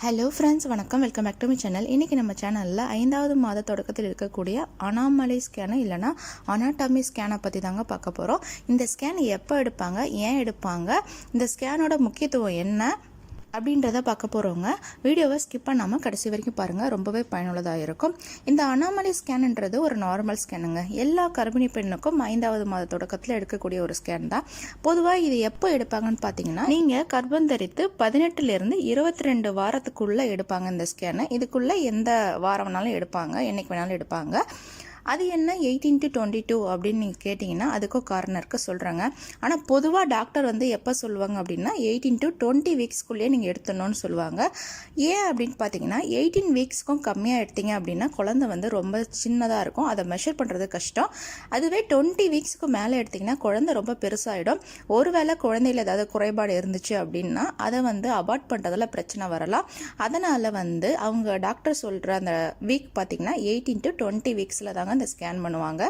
Hello friends, வணக்கம். Welcome back to my channel. இன்றைக்கி நம்ம சேனலில் 5வது மாத தொடக்கத்தில் இருக்கக்கூடிய அனாமலி ஸ்கேனு இல்லைனா அனாட்டமி ஸ்கேனை பற்றி தாங்க பார்க்க போகிறோம். இந்த ஸ்கேன் எப்போ எடுப்பாங்க, ஏன் எடுப்பாங்க, இந்த ஸ்கேனோட முக்கியத்துவம் என்ன அப்படின்றத பார்க்க போகிறவங்க வீடியோவை ஸ்கிப் பண்ணாமல் கடைசி வரைக்கும் பாருங்கள். ரொம்பவே பயனுள்ளதாக இருக்கும். இந்த அனாமலி ஸ்கேனுன்றது ஒரு நார்மல் ஸ்கேனுங்க. எல்லா கர்ப்பிணி பெண்ணுக்கும் 5வது மாத தொடக்கத்தில் எடுக்கக்கூடிய ஒரு ஸ்கேன் தான். பொதுவாக இது எப்போ எடுப்பாங்கன்னு பார்த்தீங்கன்னா, நீங்கள் கர்ப்பம் தரித்து 18லேருந்து 22 வாரத்துக்குள்ளே எடுப்பாங்க இந்த ஸ்கேனை. இதுக்குள்ளே எந்த வாரம் வேணாலும் எடுப்பாங்க, என்னைக்கு வேணாலும் எடுப்பாங்க. அது என்ன 18 to 22 அப்படின்னு நீங்கள் கேட்டிங்கன்னா அதுக்கும் காரணம் இருக்க சொல்கிறாங்க. ஆனால் பொதுவாக டாக்டர் எப்போ சொல்லுவாங்க அப்படின்னா 18 to 20 வீக்ஸ்க்குள்ளேயே நீங்கள் எடுத்துடணும்னு சொல்லுவாங்க. ஏன் அப்படின்னு பார்த்தீங்கன்னா 18 வீக்ஸ்க்கும் கம்மியாக எடுத்தீங்க அப்படின்னா குழந்தை ரொம்ப சின்னதாக இருக்கும், அதை மெஷர் பண்ணுறது கஷ்டம். அதுவே 20 வீக்ஸ்க்கு மேலே எடுத்திங்கன்னா குழந்தை ரொம்ப பெருசாகிடும். ஒருவேளை குழந்தையில் ஏதாவது குறைபாடு இருந்துச்சு அப்படின்னா அதை அபார்ட் பண்ணுறதுல பிரச்சனை வரலாம். அதனால் அவங்க டாக்டர் சொல்கிற அந்த வீக் பார்த்திங்கன்னா 18 to 20 வீக்ஸில் தாங்க இந்த ஸ்கேன் பண்ணுவாங்க.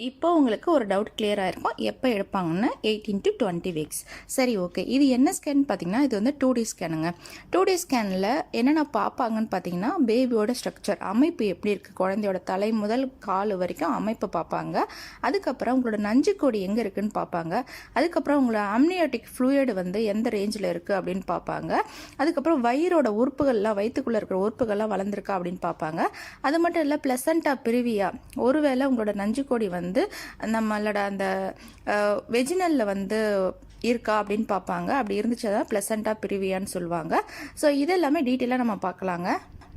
இப்போ உங்களுக்கு ஒரு டவுட் கிளியர் ஆகிருக்கும், எப்போ எடுப்பாங்கன்னு. 18 to 20 வீக்ஸ். சரி, ஓகே. இது என்ன ஸ்கேன் பார்த்தீங்கன்னா, இது 2D ஸ்கேனுங்க. 2D ஸ்கேனில் என்னென்ன பார்ப்பாங்கன்னு பார்த்தீங்கன்னா, பேபியோட ஸ்ட்ரக்சர், அமைப்பு எப்படி இருக்குது, குழந்தையோட தலை முதல் கால் வரைக்கும் அமைப்பு பார்ப்பாங்க. அதுக்கப்புறம் உங்களோட நஞ்சுக்கோடி எங்கே இருக்குதுன்னு பார்ப்பாங்க. அதுக்கப்புறம் உங்களோட அம்னியோட்டிக் ஃப்ளூயிட் எந்த ரேஞ்சில் இருக்குது அப்படின்னு பார்ப்பாங்க. அதுக்கப்புறம் வயிறோட உறுப்புகள்லாம், வயிற்றுக்குள்ளே இருக்கிற உறுப்புகள்லாம் வளர்ந்துருக்கா அப்படின்னு பார்ப்பாங்க. அது மட்டும் இல்லை, பிளசண்டா பிரிவியா, ஒருவேளை உங்களோட நஞ்சுக்கோடி நம்மளோட அந்த வெஜினலில் இருக்கா அப்படின்னு பார்ப்பாங்க. அப்படி இருந்துச்சுன்னா பிளசண்டா பிரிவியான்னு சொல்லுவாங்க. ஸோ இதெல்லாமே டீட்டெயிலாக நம்ம பார்க்கலாங்க.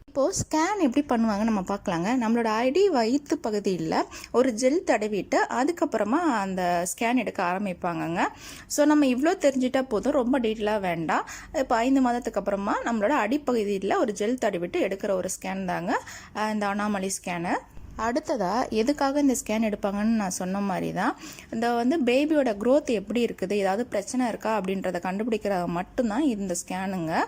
இப்போது ஸ்கேன் எப்படி பண்ணுவாங்க நம்ம பார்க்கலாங்க. நம்மளோட வயிற்று பகுதியில் ஒரு ஜெல் தடவிட்டு அதுக்கப்புறமா அந்த ஸ்கேன் எடுக்க ஆரம்பிப்பாங்கங்க. ஸோ நம்ம இவ்வளோ தெரிஞ்சிட்டா போதும், ரொம்ப டீட்டெயிலாக வேண்டாம். இப்போ 5 மாதத்துக்கு அப்புறமா நம்மளோட அடிப்பகுதியில் ஒரு ஜெல் தடவிட்டு எடுக்கிற ஒரு ஸ்கேன் தாங்க இந்த அனாமலி ஸ்கேனு. அடுத்ததாக எதுக்காக இந்த ஸ்கேன் எடுப்பாங்கன்னு நான் சொன்ன மாதிரி தான், இந்த பேபியோட க்ரோத் எப்படி இருக்குது, ஏதாவது பிரச்சனை இருக்கா அப்படின்றத கண்டுபிடிக்கிறது மட்டும்தான் இந்த ஸ்கேனுங்க.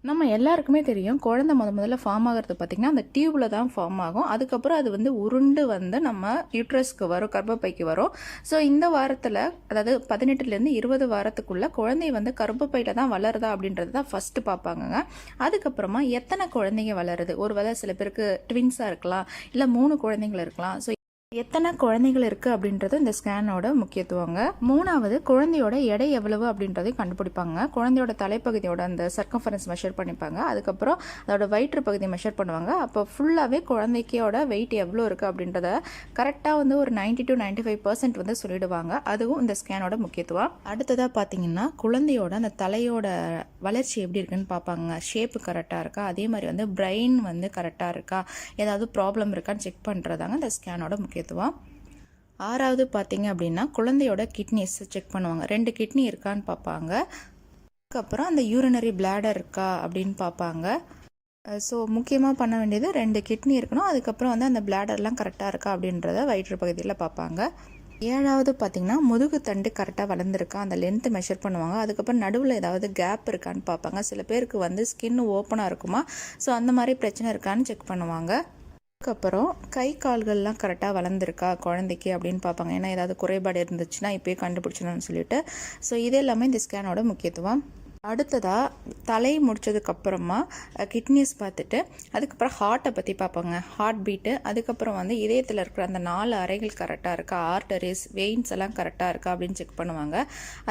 நம்ம எல்லாருக்குமே தெரியும், குழந்தை முதல்ல ஃபார்ம் ஆகிறது பார்த்திங்கன்னா அந்த டியூப்பில் தான் ஃபார்ம் ஆகும். அதுக்கப்புறம் அது உருண்டு நம்ம யூட்ரஸ்க்கு வரும், கர்ப்பப்பைக்கு வரும். ஸோ இந்த வாரத்தில், அதாவது 18லேருந்து 20 வாரத்துக்குள்ளே குழந்தை கர்ப்பப்பையில் தான் வளருதா அப்படின்றது தான் ஃபஸ்ட்டு பார்ப்பாங்கங்க. அதுக்கப்புறமா எத்தனை குழந்தைங்க வளருது, ஒரு வேளை சில பேருக்கு ட்வின்ஸாக இருக்கலாம், இல்லை 3 குழந்தைங்கள் இருக்கலாம். ஸோ எத்தனை குழந்தைகள் இருக்குது அப்படின்றது இந்த ஸ்கேனோட முக்கியத்துவங்க. 3வது, குழந்தையோட எடை எவ்வளவு அப்படின்றதையும் கண்டுபிடிப்பாங்க. குழந்தையோட தலைப்பகுதியோட அந்த சர்க்கம்ஃபரன்ஸ் மெஷர் பண்ணிப்பாங்க. அதுக்கப்புறம் அதோட வயிற்று பகுதியை மெஷர் பண்ணுவாங்க. அப்போ ஃபுல்லாகவே குழந்தைக்கோட வெயிட் எவ்வளோ இருக்குது அப்படின்றத கரெக்டாக ஒரு 90 to 95% சொல்லிடுவாங்க. அதுவும் இந்த ஸ்கேனோட முக்கியத்துவம். அடுத்ததாக பார்த்தீங்கன்னா, குழந்தையோட அந்த தலையோட வளர்ச்சி எப்படி இருக்குன்னு பார்ப்பாங்க. ஷேப்பு கரெக்டாக இருக்கா, அதே மாதிரி பிரெயின் கரெக்டாக இருக்கா, ஏதாவது ப்ராப்ளம் இருக்கான்னு செக் பண்ணுறதாங்க இந்த ஸ்கேனோட முக்கியத்துவம். 6வது பார்த்தீங்க அப்படின்னா, குழந்தையோட கிட்னிஸ் செக் பண்ணுவாங்க. 2 கிட்னி இருக்கான்னு பார்ப்பாங்க. அதுக்கப்புறம் அந்த யூரினரி பிளாடர் இருக்கா அப்படின்னு பார்ப்பாங்க. ஸோ முக்கியமாக பண்ண வேண்டியது 2 கிட்னி இருக்கணும். அதுக்கப்புறம் அந்த பிளாடர்லாம் கரெக்டாக இருக்கா அப்படின்றத வயிற்று பகுதியில் பார்ப்பாங்க. 7வது பார்த்தீங்கன்னா, முதுகு தண்டு கரெக்டாக வளர்ந்துருக்கா, அந்த லென்த்து மெஷர் பண்ணுவாங்க. அதுக்கப்புறம் நடுவில் ஏதாவது கேப் இருக்கான்னு பார்ப்பாங்க. சில பேருக்கு ஸ்கின் ஓப்பனாக இருக்குமா, ஸோ அந்த மாதிரி பிரச்சனை இருக்கான்னு செக் பண்ணுவாங்க. அதுக்கப்புறம் கை கால்கள்லாம் கரெக்டாக வளர்ந்துருக்கா குழந்தைக்கு அப்படின்னு பார்ப்பாங்க. ஏன்னா ஏதாவது குறைபாடு இருந்துச்சுன்னா இப்போயே கண்டுபிடிச்சிடணும்னு சொல்லிட்டு. ஸோ இது எல்லாமே இந்த ஸ்கேனோட முக்கியத்துவம். அடுத்ததாக தலை முடித்ததுக்கப்புறமா கிட்னிஸ் பார்த்துட்டு அதுக்கப்புறம் ஹார்ட்டை பற்றி பார்ப்பாங்க. ஹார்ட் பீட்டு, அதுக்கப்புறம் இதயத்தில் இருக்கிற அந்த 4 அறைகள் கரெக்டாக இருக்கா, ஆர்டரிஸ், வெயின்ஸ் எல்லாம் கரெக்டாக இருக்கா அப்படின்னு செக் பண்ணுவாங்க.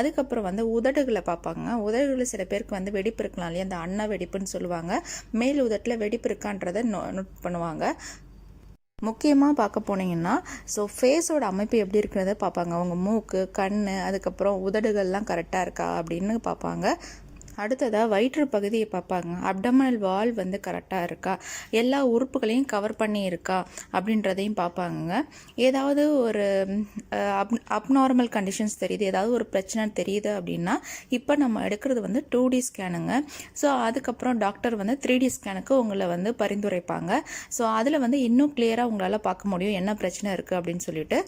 அதுக்கப்புறம் உதடுகளை பார்ப்பாங்க. உதடுகளில் சில பேருக்கு வெடிப்பு இருக்கலாம் இல்லையா, அந்த அன்ன வெடிப்புன்னு சொல்லுவாங்க. மேல் உதட்டில் வெடிப்பு இருக்கான்றதை நோட் பண்ணுவாங்க. முக்கியமாக பார்க்க போனீங்கன்னா, ஸோ ஃபேஸோட அமைப்பு எப்படி இருக்கிறத பார்ப்பாங்க. அவங்க மூக்கு, கண், அதுக்கப்புறம் உதடுகள்லாம் கரெக்டாக இருக்கா அப்படின்னு பார்ப்பாங்க. அடுத்ததாக வயிற்று பகுதியை பார்ப்பாங்க. அப்டமினல் வால் கரெக்டாக இருக்கா, எல்லா உறுப்புகளையும் கவர் பண்ணி இருக்கா அப்படின்றதையும் பார்ப்பாங்க. ஏதாவது ஒரு அப்நார்மல் கண்டிஷன்ஸ் தெரியுது, ஏதாவது ஒரு பிரச்சனை தெரியுது அப்படின்னா இப்போ நம்ம எடுக்கிறது 2D ஸ்கேனுங்க. ஸோ அதுக்கப்புறம் டாக்டர் 3D ஸ்கேனுக்கு உங்களை பரிந்துரைப்பாங்க. ஸோ அதில் இன்னும் கிளியராக உங்களால் பார்க்க முடியும் என்ன பிரச்சனை இருக்குது அப்படின்னு சொல்லிட்டு.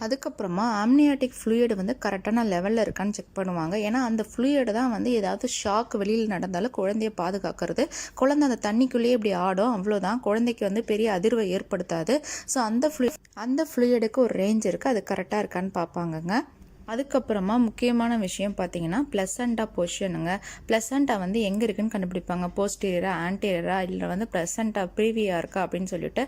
அதுக்கப்புறமா அம்னியாட்டிக் ஃப்ளூயிடு கரெக்டான லெவலில் இருக்கான்னு செக் பண்ணுவாங்க. ஏன்னா அந்த ஃப்ளூயிடு தான் ஏதாவது ஷாக் வெளியில் நடந்தாலும் குழந்தைய பாதுகாக்கிறது. குழந்தை அந்த தண்ணிக்குள்ளேயே இப்படி ஆடும், அவ்வளோதான். குழந்தைக்கு பெரிய அதிர்வை ஏற்படுத்தாது. ஸோ அந்த ஃப்ளூயிடுக்கு ஒரு ரேஞ்ச் இருக்குது, அது கரெக்டாக இருக்கான்னு பார்ப்பாங்கங்க. அதுக்கப்புறமா முக்கியமான விஷயம் பார்த்தீங்கன்னா பிளசண்டா பொசிஷனுங்க. பிளசண்டா வந்து எங்கே இருக்குன்னு கண்டுபிடிப்பாங்க. போஸ்டீரியரா, ஆன்டீரியரா, இல்லை வந்து பிளசண்டா ப்ரீவியா இருக்கா அப்படின்னு சொல்லிட்டு.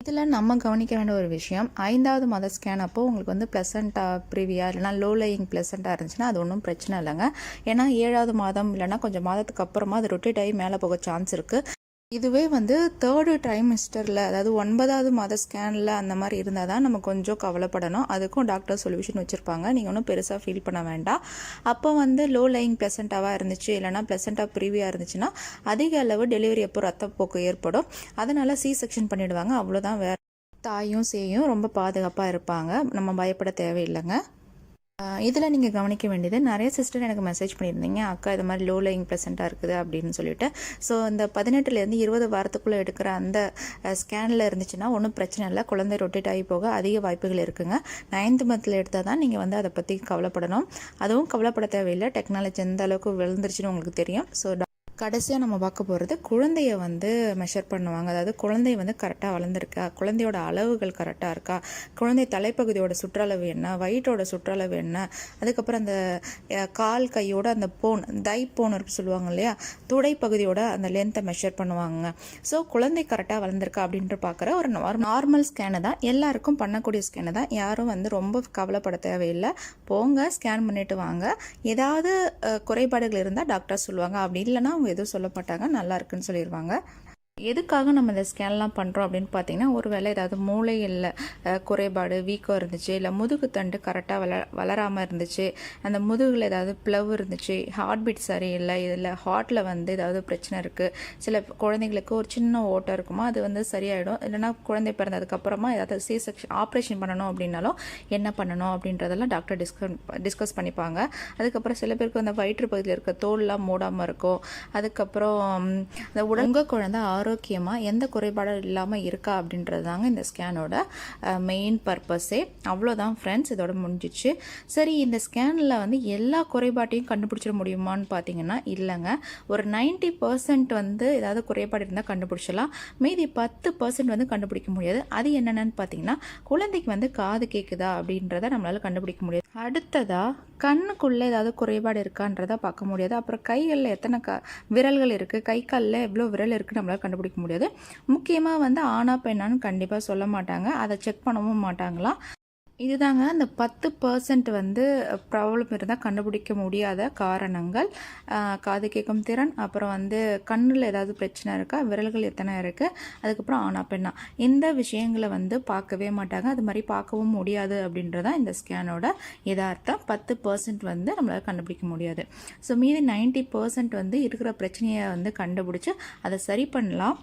இதில் நம்ம கவனிக்க வேண்டிய ஒரு விஷயம், 5வது மாத ஸ்கேன் அப்போ உங்களுக்கு வந்து பிளசண்டா ப்ரீவியா இல்லைனா லோ லேயிங் பிளசண்டா இருந்துச்சுன்னா அது ஒன்றும் பிரச்சனை இல்லைங்க. ஏன்னா 7வது மாதம் இல்லைனா கொஞ்சம் மாதத்துக்கு அப்புறமா அது ரொட்டேட் ஆகி மேலே போக சான்ஸ் இருக்குது. இதுவே வந்து 3rd ட்ரைமிஸ்டரில், அதாவது 9வது மாத ஸ்கேனில் அந்த மாதிரி இருந்தால் தான் நம்ம கொஞ்சம் கவலைப்படணும். அதுக்கும் டாக்டர் சொல்யூஷன் வச்சுருப்பாங்க. நீங்கள் ஒன்றும் பெருசாக ஃபீல் பண்ண வேண்டாம். அப்போ வந்து லோ லையிங் பிளசண்டாவாக இருந்துச்சு இல்லைனா பிளசண்டா ப்ரீவியாக இருந்துச்சுன்னா அதிக அளவு டெலிவரி அப்போ ரத்தப்போக்கு ஏற்படும். அதனால் சி செக்ஷன் பண்ணிவிடுவாங்க. அவ்வளோதான். வேறு தாயும் சேயும் ரொம்ப பாதுகாப்பாக இருப்பாங்க. நம்ம பயப்பட தேவையில்லைங்க. இதில் நீங்கள் கவனிக்க வேண்டியது, நிறைய சிஸ்டர் எனக்கு மெசேஜ் பண்ணியிருந்தீங்க, அக்கா இது மாதிரி லோ லையிங் ப்ளசண்ட்டாக இருக்குது அப்படின்னு சொல்லிட்டு. ஸோ இந்த 18லேருந்து 20 வாரத்துக்குள்ளே எடுக்கிற அந்த ஸ்கேனில் இருந்துச்சுன்னா ஒன்றும் பிரச்சனை இல்லை. குழந்தை ரொட்டேட் ஆகி போக அதிக வாய்ப்புகள் இருக்குங்க. 9th மந்தில் எடுத்தால் தான் நீங்கள் வந்து அதை பற்றி கவலைப்படணும். அதுவும் கவலைப்பட தேவையில்லை. டெக்னாலஜி எந்த அளவுக்கு விழுந்துருச்சுன்னு உங்களுக்கு தெரியும். ஸோ கடைசியாக நம்ம பார்க்க போகிறது, குழந்தைய வந்து மெஷர் பண்ணுவாங்க. அதாவது குழந்தை வந்து கரெக்டாக வளர்ந்துருக்கா, குழந்தையோட அளவுகள் கரெக்டாக இருக்கா, குழந்தை தலைப்பகுதியோட சுற்றளவு என்ன, வயிற்றோட சுற்றளவு என்ன, அதுக்கப்புறம் அந்த கால் கையோட அந்த தை போன் இருக்கு சொல்லுவாங்க இல்லையா, துடை பகுதியோட அந்த லென்த்தை மெஷர் பண்ணுவாங்க. ஸோ குழந்தை கரெக்டாக வளர்ந்துருக்கா அப்படின்ட்டு பார்க்குற ஒரு நார்மல் ஸ்கேனு தான், எல்லாருக்கும் பண்ணக்கூடிய ஸ்கேனு தான். யாரும் வந்து ரொம்ப கவலைப்பட தேவையில்லை. போங்க, ஸ்கேன் பண்ணிட்டு வாங்க. ஏதாவது குறைபாடுகள் இருந்தால் டாக்டர் சொல்லுவாங்க. அப்படி இல்லைன்னா எதுவும் சொல்ல மாட்டாங்க, நல்லா இருக்குன்னு சொல்லிடுவாங்க. எதுக்காக நம்ம இந்த ஸ்கேன்லாம் பண்ணுறோம் அப்படின்னு பார்த்தீங்கன்னா, ஒரு வேளை ஏதாவது மூளையில் குறைபாடு, வீக்கம் இருந்துச்சு, இல்லை முதுகு தண்டு கரெக்டாக வளராமல் இருந்துச்சு, அந்த முதுகில் ஏதாவது பிளவு இருந்துச்சு, ஹார்ட் பீட் சரியில்லை, இதில் ஹார்ட்டில் வந்து ஏதாவது பிரச்சனை இருக்குது, சில குழந்தைங்களுக்கு ஒரு சின்ன ஓட்டம் இருக்குமா, அது வந்து சரியாயிடும். இல்லைனா குழந்தை பிறந்ததுக்கப்புறமா ஏதாவது சி செக்ஷன் ஆப்ரேஷன் பண்ணணும் அப்படின்னாலும் என்ன பண்ணணும் அப்படின்றதெல்லாம் டாக்டர் டிஸ்கஸ் பண்ணிப்பாங்க. அதுக்கப்புறம் சில பேருக்கு அந்த வயிற்று பகுதியில் இருக்க தோல்லாம் மூடாமல் இருக்கும். அதுக்கப்புறம் அந்த உங்கள் குழந்தை ஆரோக்கியமாக எந்த குறைபாடும் இல்லாமல் இருக்கா அப்படின்றது தாங்க இந்த ஸ்கேனோட மெயின் பர்பஸே. அவ்வளோதான் ஃப்ரெண்ட்ஸ், இதோட முடிஞ்சிச்சு. சரி, இந்த ஸ்கேனில் வந்து எல்லா குறைபாட்டையும் கண்டுபிடிச்சிட முடியுமான்னு பார்த்தீங்கன்னா இல்லைங்க. ஒரு 90% வந்து ஏதாவது குறைபாடு இருந்தால் கண்டுபிடிச்சலாம். மீதி 10% வந்து கண்டுபிடிக்க முடியாது. அது என்னென்னு பார்த்தீங்கன்னா, குழந்தைக்கு வந்து காது கேட்குதா அப்படின்றத நம்மளால் கண்டுபிடிக்க முடியாது. அடுத்ததாக கண்ணுக்குள்ளே ஏதாவது குறைபாடு இருக்கான்றதை பார்க்க முடியாது. அப்புறம் கைகளில் எத்தனை விரல்கள் இருக்குது, கை காலில் எவ்வளோ விரல் இருக்குது நம்மளால் கண்டுபிடிக்க முடியாது. முக்கியமாக வந்து ஆனா பெண்ணான்னு கண்டிப்பாக சொல்ல மாட்டாங்க, அதை செக் பண்ணவும் மாட்டாங்களாம். இதுதாங்க அந்த 10% வந்து ப்ராப்ளம் இருந்தால் கண்டுபிடிக்க முடியாத காரணங்கள். காது கேட்கும் திறன், அப்புறம் வந்து கண்ணில் ஏதாவது பிரச்சனை இருக்கா, விரல்கள் எத்தனை இருக்குது, அதுக்கப்புறம் ஆனா பெண்ணா, இந்த விஷயங்களை வந்து பார்க்கவே மாட்டாங்க. அது மாதிரி பார்க்கவும் முடியாது அப்படின்றதான் இந்த ஸ்கேனோட யதார்த்தம். 10% வந்து நம்மளால் கண்டுபிடிக்க முடியாது. ஸோ மீதி 90% வந்து இருக்கிற பிரச்சனையை வந்து கண்டுபிடிச்சி அதை சரி பண்ணலாம்.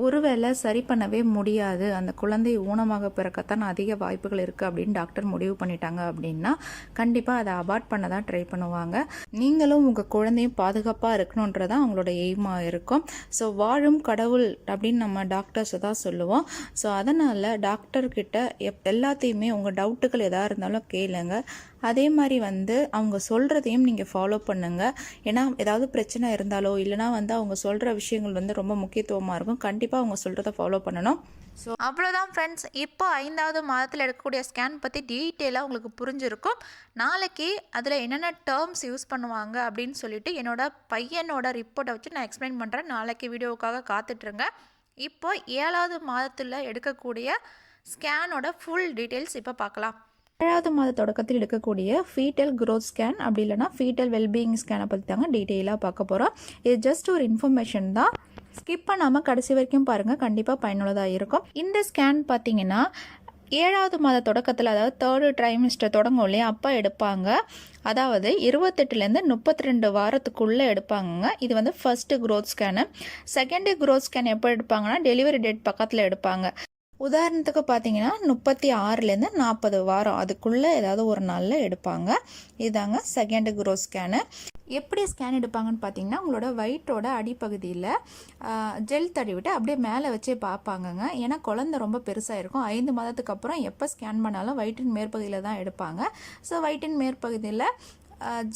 ஒருவேளை சரி பண்ணவே முடியாது, அந்த குழந்தை ஊனமாக பிறக்கத்தான் அதிக வாய்ப்புகள் இருக்குது அப்படின்னு டாக்டர் முடிவு பண்ணிட்டாங்க அப்படின்னா கண்டிப்பாக அதை அபார்ட் பண்ண தான் ட்ரை பண்ணுவாங்க. நீங்களும் உங்கள் குழந்தையும் பாதுகாப்பாக இருக்கணுன்றதான் அவங்களோட எய்மாக இருக்கும். ஸோ வாழும் கடவுள் அப்படின்னு நம்ம டாக்டர்ஸ் தான் சொல்லுவோம். ஸோ அதனால் டாக்டர்கிட்ட எல்லாத்தையுமே உங்கள் டவுட்டுகள் எதாக இருந்தாலும் கேளுங்க. அதே மாதிரி வந்து அவங்க சொல்கிறதையும் நீங்கள் ஃபாலோ பண்ணுங்கள். ஏன்னா ஏதாவது பிரச்சனை இருந்தாலோ இல்லைனா வந்து அவங்க சொல்கிற விஷயங்கள் வந்து ரொம்ப முக்கியத்துவமாக இருக்கும். கண்டிப்பாக அவங்க சொல்கிறத ஃபாலோ பண்ணணும். ஸோ அவ்வளோதான் ஃப்ரெண்ட்ஸ். இப்போ 5வது மாதத்தில் எடுக்கக்கூடிய ஸ்கேன் பற்றி டீட்டெயிலாக உங்களுக்கு புரிஞ்சிருக்கும். நாளைக்கு அதில் என்னென்ன டேர்ம்ஸ் யூஸ் பண்ணுவாங்க அப்படின்னு சொல்லிட்டு என்னோட பையனோட ரிப்போர்ட்டை வச்சு நான் எக்ஸ்பிளைன் பண்ணுறேன். நாளைக்கு வீடியோவுக்காக காத்துட்ருங்க. இப்போ 7வது மாதத்தில் எடுக்கக்கூடிய ஸ்கேனோட ஃபுல் டீட்டெயில்ஸ் இப்போ பார்க்கலாம். 7வது மாத தொடக்கத்தில் எடுக்கக்கூடிய ஃபீட்டல் க்ரோத் ஸ்கேன், அப்படி இல்லைனா ஃபீட்டல் வெல்பீயிங் ஸ்கேனை பற்றி தாங்க டீட்டெயிலாக பார்க்க போகிறோம். இது ஜஸ்ட் ஒரு இன்ஃபர்மேஷன் தான். ஸ்கிப் பண்ணாமல் கடைசி வரைக்கும் பாருங்கள், கண்டிப்பாக பயனுள்ளதாக இருக்கும். இந்த ஸ்கேன் பார்த்தீங்கன்னா 7வது மாத தொடக்கத்தில், அதாவது 3rd ட்ரைமிஸ்டர் தொடங்கும் இல்லையா, அப்போ எடுப்பாங்க. அதாவது 28லேருந்து 32 வாரத்துக்குள்ளே எடுப்பாங்க. இது வந்து first growth scan. Second growth scan எப்போ எடுப்பாங்கன்னா டெலிவரி டேட் பக்கத்தில் எடுப்பாங்க. உதாரணத்துக்கு பார்த்தீங்கன்னா 36லேருந்து 40 வாரம் அதுக்குள்ளே ஏதாவது ஒரு நாளில் எடுப்பாங்க. இதுதாங்க செகண்ட் க்ரோத் ஸ்கேனு. எப்படி ஸ்கேன் எடுப்பாங்கன்னு பார்த்தீங்கன்னா, உங்களோட வயிற்றோட அடிப்பகுதியில் ஜெல் தடவிட்டு அப்படியே மேலே வச்சே பார்ப்பாங்கங்க. ஏன்னா குழந்தை ரொம்ப பெருசாக இருக்கும். 5 மாதத்துக்கு அப்புறம் எப்போ ஸ்கேன் பண்ணாலும் வயிற்றின் மேற்பகுதியில் தான் எடுப்பாங்க. ஸோ வயிற்றின் மேற்பகுதியில்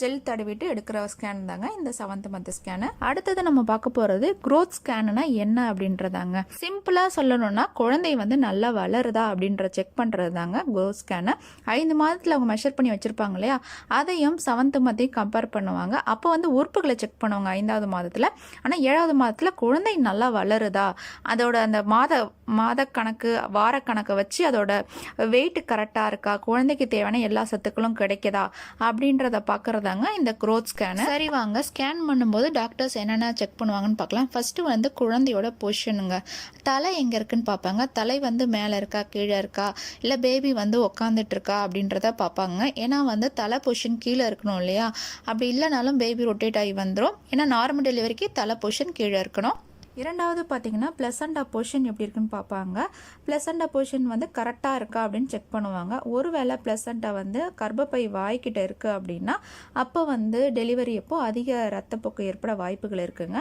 ஜெல் தடவிட்டு எடுக்கிற ஸ்கேன் தாங்க இந்த 7th மந்த் ஸ்கேனு. அடுத்தது நம்ம பார்க்க போகிறது க்ரோத் ஸ்கேனுனா என்ன அப்படின்றதாங்க. சிம்பிளாக சொல்லணும்னா குழந்தை வந்து நல்லா வளருதா அப்படின்ற செக் பண்ணுறது தாங்க க்ரோத் ஸ்கேனு. 5 மாதத்தில் அவங்க மெஷர் பண்ணி வச்சுருப்பாங்க இல்லையா, அதையும் 7th மந்த்தையும் கம்பேர் பண்ணுவாங்க. அப்போ வந்து உறுப்புகளை செக் பண்ணுவாங்க 5வது மாதத்தில். ஆனால் 7வது மாதத்தில் குழந்தை நல்லா வளருதா, அதோட அந்த மாத கணக்கு வாரக்கணக்கை வச்சு அதோட வெயிட் கரெக்டாக இருக்கா, குழந்தைக்கு தேவையான எல்லா சத்துக்களும் கிடைக்குதா அப்படின்றத பார்க்குறதாங்க இந்த க்ரோத் ஸ்கேனு. சரி வாங்க, ஸ்கேன் பண்ணும்போது டாக்டர்ஸ் என்னென்ன செக் பண்ணுவாங்கன்னு பார்க்கலாம். ஃபஸ்ட்டு வந்து குழந்தையோட பொசிஷனுங்க. தலை எங்கே இருக்குன்னு பார்ப்பாங்க. தலை வந்து மேலே இருக்கா கீழே இருக்கா, இல்லை பேபி வந்து உக்காந்துட்டு இருக்கா அப்படின்றத பார்ப்பாங்க. ஏன்னா வந்து தலை பொசிஷன் கீழே இருக்கணும் இல்லையா, அப்படி இல்லைனாலும் பேபி ரொட்டேட் ஆகி வந்துடும். ஏன்னா நார்மல் டெலிவரிக்கு தலை பொசிஷன் கீழே இருக்கணும். இரண்டாவது பார்த்தீங்கன்னா பிளசண்டா பொசிஷன் எப்படி இருக்குன்னு பார்ப்பாங்க. பிளசண்டா பொசிஷன் வந்து கரெக்டாக இருக்கா அப்படின்னு செக் பண்ணுவாங்க. ஒருவேளை பிளசண்டா வந்து கர்ப்பப்பை வாய்க்கிட்ட இருக்குது அப்படின்னா அப்போ வந்து டெலிவரி அப்போ அதிக ரத்தப்போக்கு ஏற்பட வாய்ப்புகள் இருக்குங்க.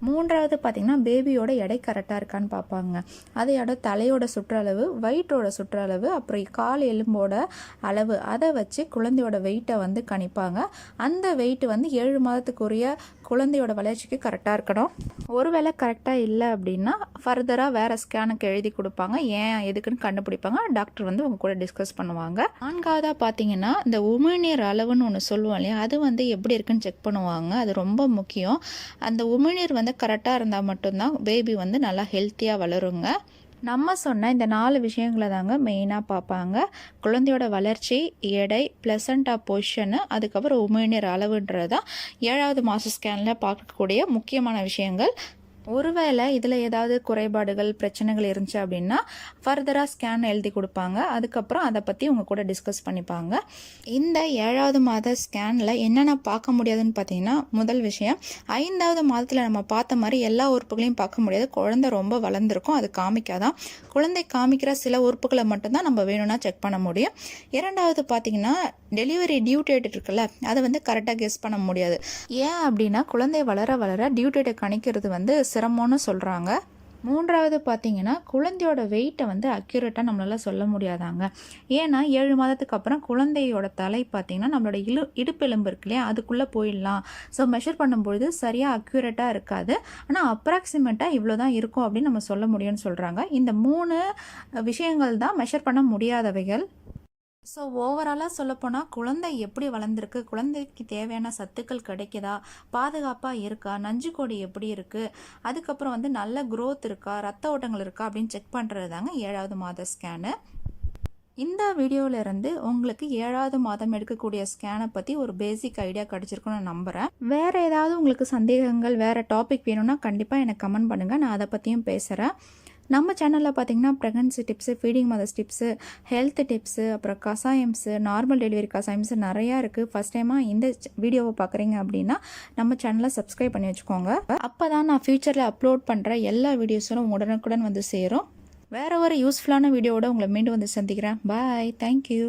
மூன்றாவது பார்த்திங்கன்னா பேபியோட எடை கரெக்டாக இருக்கான்னு பார்ப்பாங்க. அதையோட தலையோட சுற்றளவு, வயிற்றோட சுற்றளவு, அப்புறம் கால் எலும்போட அளவு, அதை வச்சு குழந்தையோட வெயிட்டை வந்து கணிப்பாங்க. அந்த வெயிட் வந்து 7 மாதத்துக்குரிய குழந்தையோட வளர்ச்சிக்கு கரெக்டாக இருக்கணும். ஒருவேளை கரெக்டாக இல்லை அப்படின்னா ஃபர்தராக வேறு ஸ்கேனுக்கு எழுதி கொடுப்பாங்க. ஏன் எதுக்குன்னு கண்டுபிடிப்பாங்க. டாக்டர் வந்து உங்க கூட டிஸ்கஸ் பண்ணுவாங்க. நான்காவதாக பார்த்தீங்கன்னா இந்த உமிழ்நீர் அளவுன்னு ஒன்று சொல்லுவோம் இல்லையா, அது வந்து எப்படி இருக்குன்னு செக் பண்ணுவாங்க. அது ரொம்ப முக்கியம். அந்த உமிழ்நீர் வந்து கரெக்டாக இருந்தால் மட்டும்தான் பேபி வந்து நல்லா ஹெல்த்தியாக வளருங்க. நம்ம சொன்ன இந்த 4 விஷயங்களை தாங்க மெயினாக பார்ப்பாங்க. குழந்தையோட வளர்ச்சி, எடை, பிளசண்டா பொசிஷனு, அதுக்கப்புறம் உமிழ்நீர் அளவுன்றது தான் 7வது மாத ஸ்கேனில் பார்க்கக்கூடிய முக்கியமான விஷயங்கள். ஒருவேளை இதில் ஏதாவது குறைபாடுகள் பிரச்சனைகள் இருந்துச்சு அப்படின்னா ஃபர்தராக ஸ்கேன் எழுதி கொடுப்பாங்க. அதுக்கப்புறம் அதை பற்றி உங்கள் கூட டிஸ்கஸ் பண்ணிப்பாங்க. இந்த 7வது மாத ஸ்கேனில் என்னென்ன பார்க்க முடியாதுன்னு பார்த்தீங்கன்னா, முதல் விஷயம் 5வது மாதத்தில் நம்ம பார்த்த மாதிரி எல்லா உறுப்புகளையும் பார்க்க முடியாது. குழந்தை ரொம்ப வளர்ந்துருக்கும், அது காமிக்காதான். குழந்தை காமிக்கிற சில உறுப்புகளை மட்டும்தான் நம்ம வேணும்னா செக் பண்ண முடியும். இரண்டாவது பார்த்தீங்கன்னா டெலிவரி டியூ டேட் இருக்குல்ல, அதை வந்து கரெக்டாக கெஸ் பண்ண முடியாது. ஏன் அப்படின்னா குழந்தை வளர வளர டியூ டேட்டை கணிக்கிறது வந்து சிரமம்னு சொல்கிறாங்க. மூன்றாவது பார்த்தீங்கன்னா குழந்தையோட வெயிட்டை வந்து அக்யூரேட்டாக நம்மளால சொல்ல முடியாதாங்க. ஏன்னா 7 மாதத்துக்கு அப்புறம் குழந்தையோட தலை பார்த்தீங்கன்னா நம்மளோட இடுப்பெலும்பு இருக்கு இல்லையா, அதுக்குள்ளே போயிடலாம். ஸோ மெஷர் பண்ணும்பொழுது சரியாக அக்யூரேட்டாக இருக்காது. ஆனால் அப்ராக்சிமேட்டாக இவ்வளோ தான் இருக்கும் அப்படின்னு நம்ம சொல்ல முடியும்னு சொல்கிறாங்க. இந்த 3 விஷயங்கள் தான் மெஷர் பண்ண முடியாதவைகள். ஸோ ஓவராலாக சொல்லப்போனால் குழந்தை எப்படி வளர்ந்துருக்கு, குழந்தைக்கு தேவையான சத்துக்கள் கிடைக்குதா, பாதுகாப்பாக இருக்கா, நஞ்சுக்கொடி எப்படி இருக்குது, அதுக்கப்புறம் வந்து நல்ல க்ரோத் இருக்கா, ரத்த ஓட்டங்கள் இருக்கா அப்படின்னு செக் பண்ணுறது தாங்க 7வது மாத ஸ்கேனு. இந்த வீடியோவிலேருந்து உங்களுக்கு 7வது மாதம் எடுக்கக்கூடிய ஸ்கேனை பற்றி ஒரு பேசிக் ஐடியா கிடச்சிருக்குன்னு நான் நம்புகிறேன். வேறு ஏதாவது உங்களுக்கு சந்தேகங்கள், வேறு டாபிக் வேணும்னா கண்டிப்பாக எனக்கு கமெண்ட் பண்ணுங்கள், நான் அதை பற்றியும் பேசுகிறேன். நம்ம சேனலில் பார்த்தீங்கன்னா pregnancy tips, feeding mothers tips, health tips, அப்புறம் கசாயம்ஸு, நார்மல் டெலிவரி கசாயம்ஸு நிறையா இருக்குது. ஃபஸ்ட் டைமாக இந்த வீடியோவை பார்க்குறீங்க அப்படின்னா நம்ம சேனலை சப்ஸ்கிரைப் பண்ணி வச்சுக்கோங்க. அப்போ தான் நான் ஃப்யூச்சரில் அப்லோட் பண்ணுற எல்லா வீடியோஸும் உடனுக்குடன் வந்து சேரும். வேறு ஒரு யூஸ்ஃபுல்லான வீடியோவோட உங்களை மீண்டும் வந்து சந்திக்கிறேன். பாய், தேங்க்யூ.